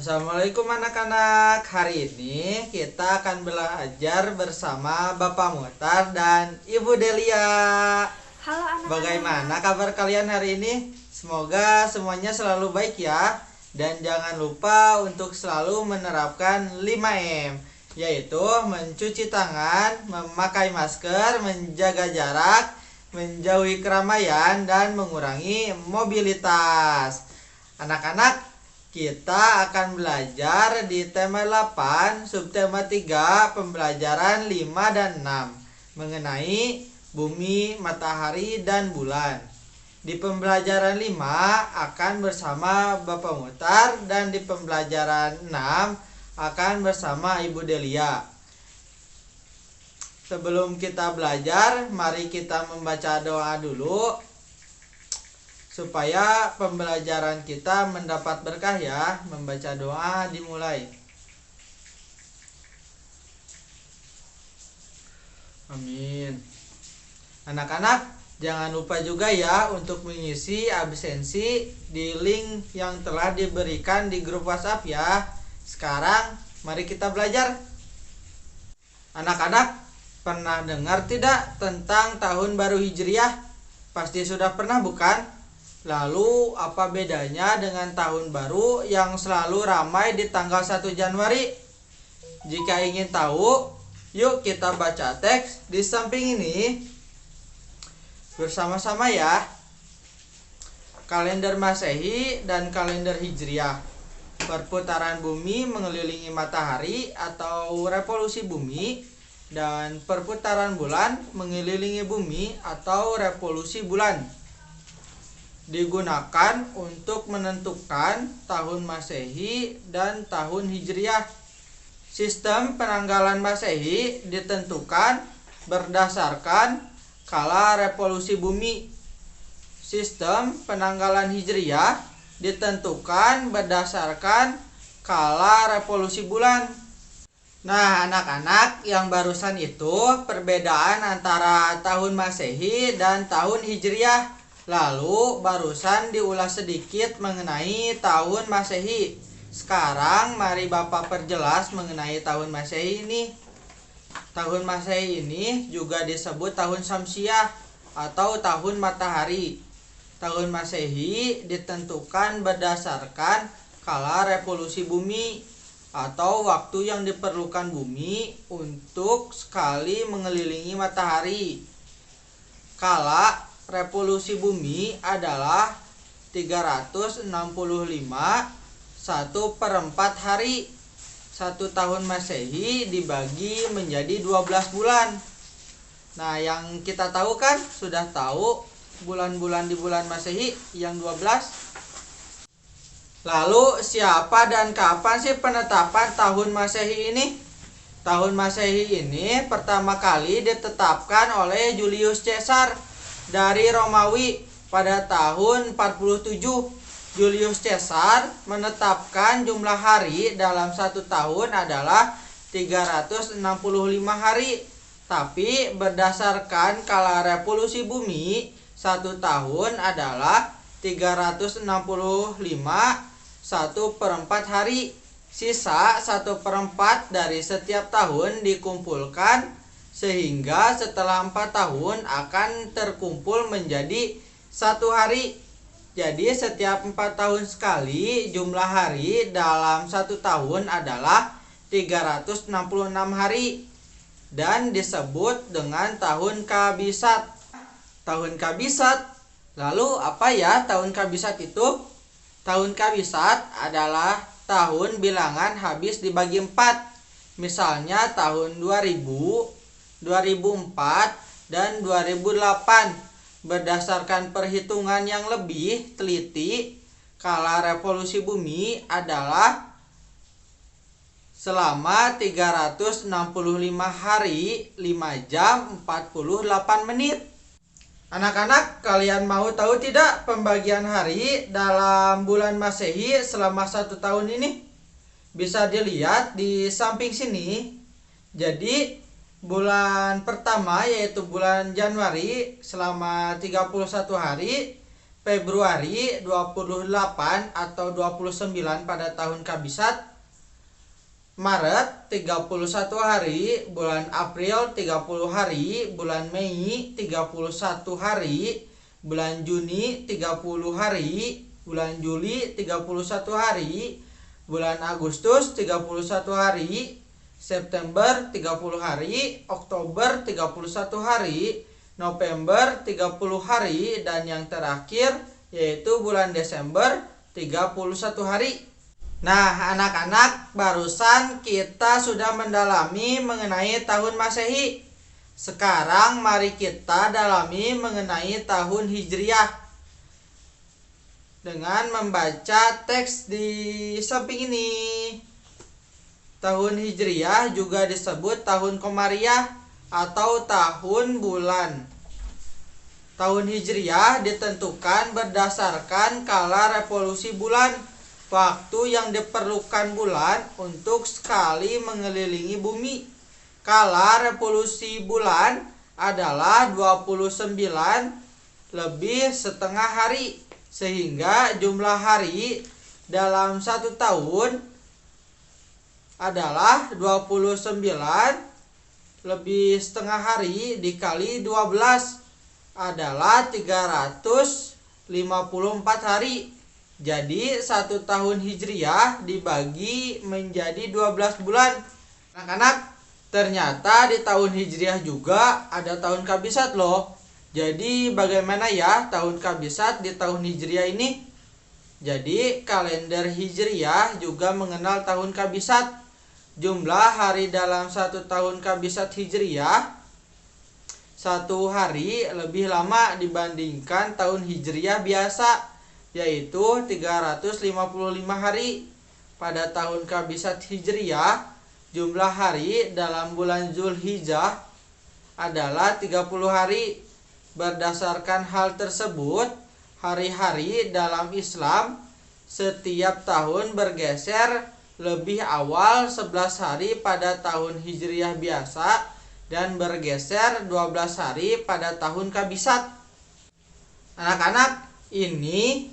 Assalamualaikum anak-anak. Hari ini kita akan belajar bersama Bapak Muhtar dan Ibu Delia. Halo anak-anak. Bagaimana kabar kalian hari ini? Semoga semuanya selalu baik ya. Dan jangan lupa untuk selalu menerapkan 5M, yaitu mencuci tangan, memakai masker, menjaga jarak, menjauhi keramaian, dan mengurangi mobilitas. Anak-anak, kita akan belajar di tema 8, subtema 3, pembelajaran 5 dan 6 mengenai bumi, matahari, dan bulan. Di pembelajaran 5 akan bersama Bapak Muhtar dan di pembelajaran 6 akan bersama Ibu Delia. Sebelum kita belajar, mari kita membaca doa dulu supaya pembelajaran kita mendapat berkah ya. Membaca doa dimulai. Amin. Anak-anak, jangan lupa juga ya untuk mengisi absensi di link yang telah diberikan di grup WhatsApp ya. Sekarang mari kita belajar. Anak-anak, pernah dengar tidak tentang tahun baru Hijriah? Pasti sudah pernah bukan? Lalu apa bedanya dengan tahun baru yang selalu ramai di tanggal 1 Januari? Jika ingin tahu, yuk kita baca teks di samping ini bersama-sama ya. Kalender Masehi dan kalender Hijriah. Perputaran bumi mengelilingi matahari atau revolusi bumi, dan perputaran bulan mengelilingi bumi atau revolusi bulan. Digunakan untuk menentukan tahun Masehi dan tahun Hijriah. Sistem penanggalan Masehi ditentukan berdasarkan kala revolusi bumi. Sistem penanggalan Hijriah ditentukan berdasarkan kala revolusi bulan. Nah, anak-anak, yang barusan itu perbedaan antara tahun Masehi dan tahun Hijriah. Lalu barusan diulas sedikit mengenai tahun Masehi. Sekarang mari Bapak perjelas mengenai tahun Masehi ini. Tahun Masehi ini juga disebut tahun Syamsiah atau tahun matahari. Tahun Masehi ditentukan berdasarkan kala revolusi bumi atau waktu yang diperlukan bumi untuk sekali mengelilingi matahari. Kala revolusi bumi adalah 365 1/4 hari. 1 tahun Masehi dibagi menjadi 12 bulan. Nah, yang kita tahu kan, sudah tahu bulan-bulan di bulan Masehi yang 12. Lalu siapa dan kapan sih penetapan tahun Masehi ini? Tahun Masehi ini pertama kali ditetapkan oleh Julius Caesar dari Romawi pada tahun 47. Julius Caesar menetapkan jumlah hari dalam 1 tahun adalah 365 hari. Tapi berdasarkan kala revolusi bumi, 1 tahun adalah 365 1/4 hari. Sisa 1/4 dari setiap tahun dikumpulkan sehingga setelah 4 tahun akan terkumpul menjadi 1 hari. Jadi setiap 4 tahun sekali jumlah hari dalam 1 tahun adalah 366 hari dan disebut dengan tahun Kabisat. Tahun Kabisat. Lalu apa ya tahun Kabisat itu? Tahun Kabisat adalah tahun bilangan habis dibagi 4. Misalnya tahun 2000, 2004, dan 2008. Berdasarkan perhitungan yang lebih teliti, kala revolusi bumi adalah selama 365 hari, 5 jam 48 menit. Anak-anak, kalian mau tahu tidak pembagian hari dalam bulan Masehi selama 1 tahun ini? Bisa dilihat di samping sini. Jadi bulan pertama yaitu bulan Januari selama 31 hari Februari 28 atau 29 pada tahun kabisat. Maret 31 hari, bulan April 30 hari, bulan Mei 31 hari, bulan Juni 30 hari, bulan Juli 31 hari, bulan Agustus 31 hari, September 30 hari, Oktober 31 hari, November 30 hari, dan yang terakhir yaitu bulan Desember 31 hari. Nah, anak-anak, barusan kita sudah mendalami mengenai tahun Masehi. Sekarang mari kita dalami mengenai tahun Hijriah dengan membaca teks di samping ini. Tahun Hijriah juga disebut tahun Komariah atau tahun bulan. Tahun Hijriah ditentukan berdasarkan kala revolusi bulan, waktu yang diperlukan bulan untuk sekali mengelilingi bumi. Kala revolusi bulan adalah 29 lebih setengah hari, sehingga jumlah hari dalam satu tahun adalah 29 lebih setengah hari dikali 12 adalah 354 hari. Jadi satu tahun Hijriah dibagi menjadi 12 bulan. Anak-anak, ternyata di tahun Hijriah juga ada tahun kabisat loh. Jadi bagaimana ya tahun kabisat di tahun Hijriah ini? Jadi kalender Hijriah juga mengenal tahun kabisat. Jumlah hari dalam satu tahun kabisat Hijriah satu hari lebih lama dibandingkan tahun Hijriah biasa, yaitu 355 hari. Pada tahun kabisat Hijriah, jumlah hari dalam bulan Zulhijjah adalah 30 hari. Berdasarkan hal tersebut, hari-hari dalam Islam setiap tahun bergeser lebih awal 11 hari pada tahun Hijriah biasa dan bergeser 12 hari pada tahun kabisat. Anak-anak, ini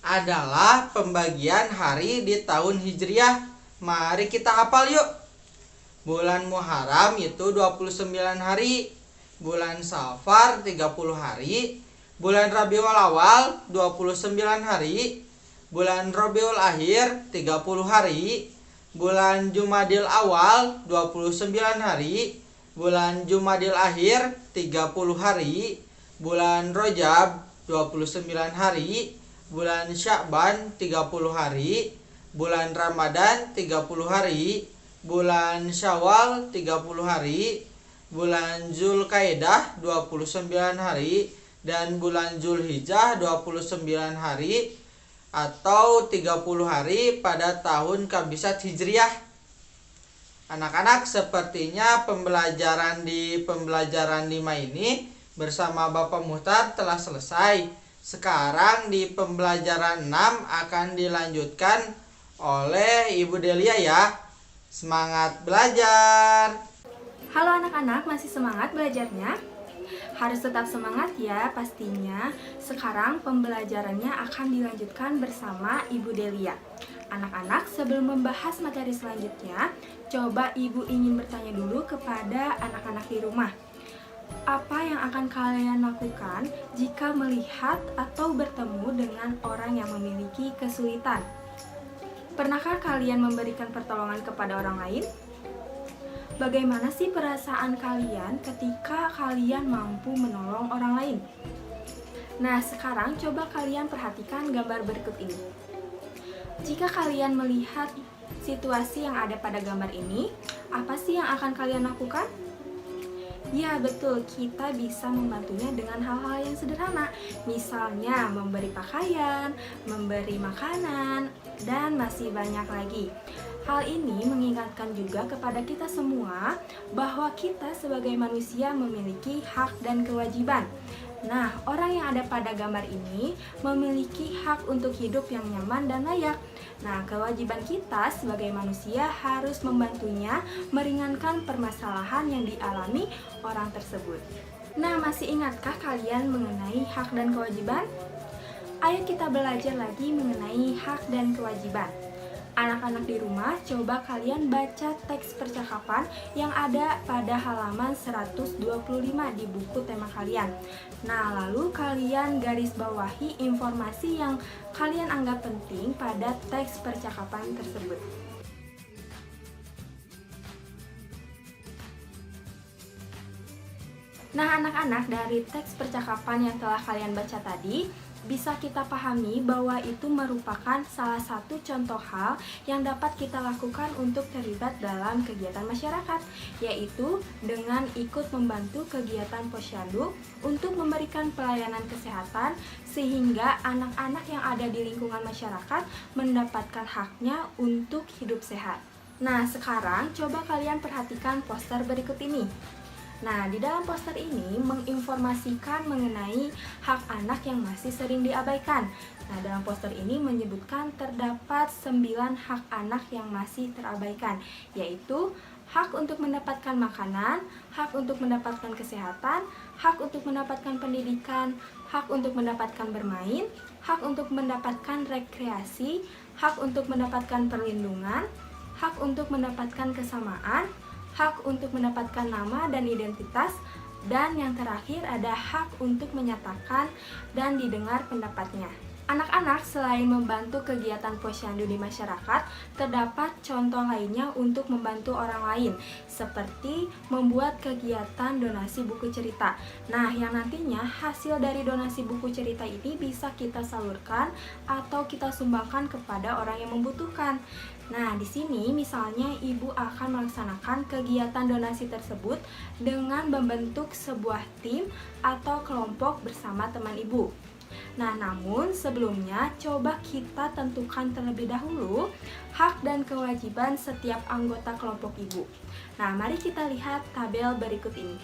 adalah pembagian hari di tahun Hijriah. Mari kita hafal yuk. Bulan Muharram itu 29 hari, bulan Safar 30 hari, bulan Rabiul Awal 29 hari, bulan Rabiul Akhir 30 hari, bulan Jumadil Awal 29 hari, bulan Jumadil Akhir 30 hari, bulan Rajab 29 hari, bulan Sya'ban 30 hari, bulan Ramadan 30 hari, bulan Syawal 30 hari, bulan Zulkaidah 29 hari, dan bulan Zulhijjah 29 hari atau 30 hari pada tahun kabisat Hijriah. Anak-anak, sepertinya pembelajaran 5 ini bersama Bapak Muhtar telah selesai. Sekarang di pembelajaran 6 akan dilanjutkan oleh Ibu Delia ya. Semangat belajar. Halo anak-anak, masih semangat belajarnya? Harus tetap semangat ya pastinya. Sekarang pembelajarannya akan dilanjutkan bersama Ibu Delia. Anak-anak, sebelum membahas materi selanjutnya, coba Ibu ingin bertanya dulu kepada anak-anak di rumah. Apa yang akan kalian lakukan jika melihat atau bertemu dengan orang yang memiliki kesulitan? Pernahkah kalian memberikan pertolongan kepada orang lain? Bagaimana sih perasaan kalian ketika kalian mampu menolong orang lain? Nah, sekarang coba kalian perhatikan gambar berikut ini. Jika kalian melihat situasi yang ada pada gambar ini, apa sih yang akan kalian lakukan? Ya betul, kita bisa membantunya dengan hal-hal yang sederhana. Misalnya memberi pakaian, memberi makanan, dan masih banyak lagi. Hal ini mengingatkan juga kepada kita semua bahwa kita sebagai manusia memiliki hak dan kewajiban. Nah, orang yang ada pada gambar ini memiliki hak untuk hidup yang nyaman dan layak. Nah, kewajiban kita sebagai manusia harus membantunya meringankan permasalahan yang dialami orang tersebut. Nah, masih ingatkah kalian mengenai hak dan kewajiban? Ayo kita belajar lagi mengenai hak dan kewajiban. Anak-anak di rumah, coba kalian baca teks percakapan yang ada pada halaman 125 di buku tema kalian. Nah, lalu kalian garis bawahi informasi yang kalian anggap penting pada teks percakapan tersebut. Nah, anak-anak, dari teks percakapan yang telah kalian baca tadi, bisa kita pahami bahwa itu merupakan salah satu contoh hal yang dapat kita lakukan untuk terlibat dalam kegiatan masyarakat, yaitu dengan ikut membantu kegiatan Posyandu untuk memberikan pelayanan kesehatan sehingga anak-anak yang ada di lingkungan masyarakat mendapatkan haknya untuk hidup sehat. Nah, sekarang coba kalian perhatikan poster berikut ini. Nah, di dalam poster ini menginformasikan mengenai hak anak yang masih sering diabaikan. Nah, dalam poster ini menyebutkan terdapat 9 hak anak yang masih terabaikan, yaitu hak untuk mendapatkan makanan, hak untuk mendapatkan kesehatan, hak untuk mendapatkan pendidikan, hak untuk mendapatkan bermain, hak untuk mendapatkan rekreasi, hak untuk mendapatkan perlindungan, hak untuk mendapatkan kesamaan, hak untuk mendapatkan nama dan identitas, dan yang terakhir ada hak untuk menyatakan dan didengar pendapatnya. Anak-anak selain membantu kegiatan Posyandu di masyarakat, terdapat contoh lainnya untuk membantu orang lain, seperti membuat kegiatan donasi buku cerita. Nah, yang nantinya hasil dari donasi buku cerita ini bisa kita salurkan atau kita sumbangkan kepada orang yang membutuhkan. Nah, di sini misalnya ibu akan melaksanakan kegiatan donasi tersebut dengan membentuk sebuah tim atau kelompok bersama teman ibu. Nah, namun sebelumnya coba kita tentukan terlebih dahulu hak dan kewajiban setiap anggota kelompok ibu. Nah, mari kita lihat tabel berikut ini.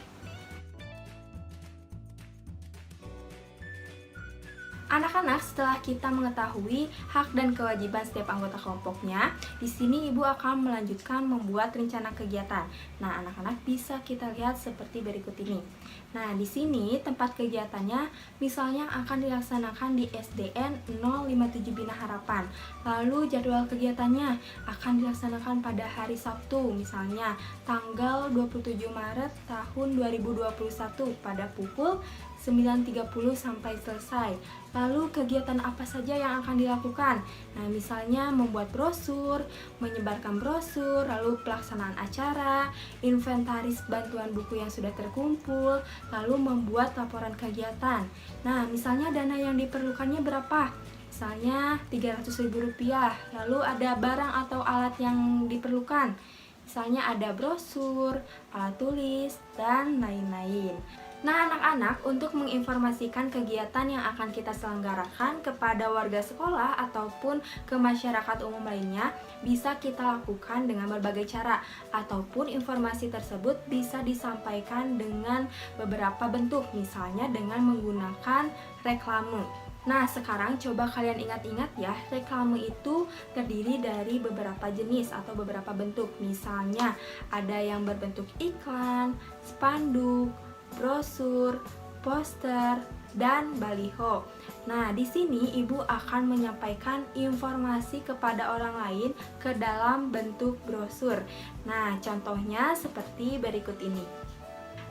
Anak-anak, setelah kita mengetahui hak dan kewajiban setiap anggota kelompoknya, di sini ibu akan melanjutkan membuat rencana kegiatan. Nah, anak-anak bisa kita lihat seperti berikut ini. Nah, di sini tempat kegiatannya misalnya akan dilaksanakan di SDN 057 Bina Harapan. Lalu jadwal kegiatannya akan dilaksanakan pada hari Sabtu, misalnya tanggal 27 Maret tahun 2021 pada pukul 9.30 sampai selesai. Lalu kegiatan apa saja yang akan dilakukan? Nah, misalnya membuat brosur, menyebarkan brosur, lalu pelaksanaan acara, inventaris bantuan buku yang sudah terkumpul, lalu membuat laporan kegiatan. Nah, misalnya dana yang diperlukannya berapa? Misalnya Rp300.000. Lalu ada barang atau alat yang diperlukan. Misalnya ada brosur, alat tulis, dan lain-lain. Nah, anak-anak, untuk menginformasikan kegiatan yang akan kita selenggarakan kepada warga sekolah ataupun ke masyarakat umum lainnya, bisa kita lakukan dengan berbagai cara, ataupun informasi tersebut bisa disampaikan dengan beberapa bentuk, misalnya dengan menggunakan reklame. Nah, sekarang coba kalian ingat-ingat ya, reklame itu terdiri dari beberapa jenis atau beberapa bentuk. Misalnya, ada yang berbentuk iklan, spanduk, brosur, poster, dan baliho. Nah, di sini ibu akan menyampaikan informasi kepada orang lain ke dalam bentuk brosur. Nah, contohnya seperti berikut ini.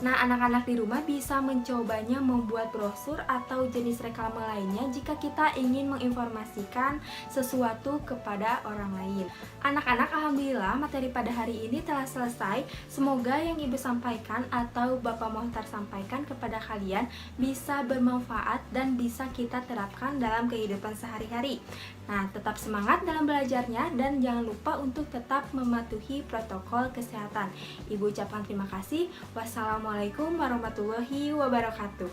Nah, anak-anak di rumah bisa mencobanya membuat brosur atau jenis reklame lainnya jika kita ingin menginformasikan sesuatu kepada orang lain. Anak-anak, alhamdulillah materi pada hari ini telah selesai. Semoga yang ibu sampaikan atau Bapak Mohtar sampaikan kepada kalian bisa bermanfaat dan bisa kita terapkan dalam kehidupan sehari-hari. Nah, tetap semangat dalam belajarnya dan jangan lupa untuk tetap mematuhi protokol kesehatan. Ibu ucapkan terima kasih. Wassalamualaikum warahmatullahi wabarakatuh.